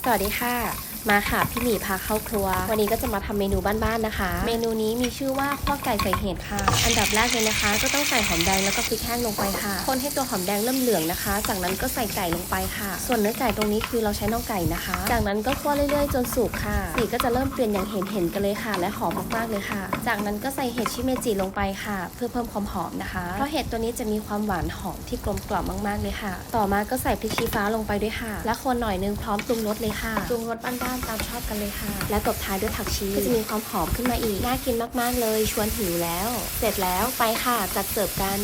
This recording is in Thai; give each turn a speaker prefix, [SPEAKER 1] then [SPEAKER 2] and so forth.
[SPEAKER 1] สวัสดีค่ะมาค่ะพี่หมีพาเข้าครัววันนี้ก็จะมาทำเมนูบ้านๆนะคะเมนูนี้มีชื่อว่าคั่วไก่ใส่เห็ดค่ะอันดับแรกเลยนะคะก็ต้องใส่หอมแดงแล้วก็พริกแห้งลงไปค่ะคนให้ตัวหอมแดงเริ่มเหลืองนะคะจากนั้นก็ใส่ไก่ลงไปค่ะส่วนเนื้อไก่ตรงนี้คือเราใช้น่องไก่นะคะจากนั้นก็คั่วเรื่อยๆจนสุกค่ะสีก็จะเริ่มเปลี่ยนอย่างเห็นกันเลยค่ะและหอมมากๆเลยค่ะจากนั้นก็ใส่เห็ดชิเมจิลงไปค่ะเพื่อเพิ่มความหอมนะคะเพราะเห็ดตัวนี้จะมีความหวานหอมที่กลมกล่อมมากๆเลยค่ะต่อมาก็ใส่พริกชี้ฟ้าลงไปด้วยค่ะและคนหน่อยนึงพร้อมปรุงรสเลยค่ะปรุงรสบ้านๆตามชอบกันเลยและตบท้ายด้วยผักชีก็จะมีความหอมขึ้นมาอีกน่ากินมากๆเลยชวนหิวแล้วเสร็จแล้วไปค่ะจัดเสิร์ฟกัน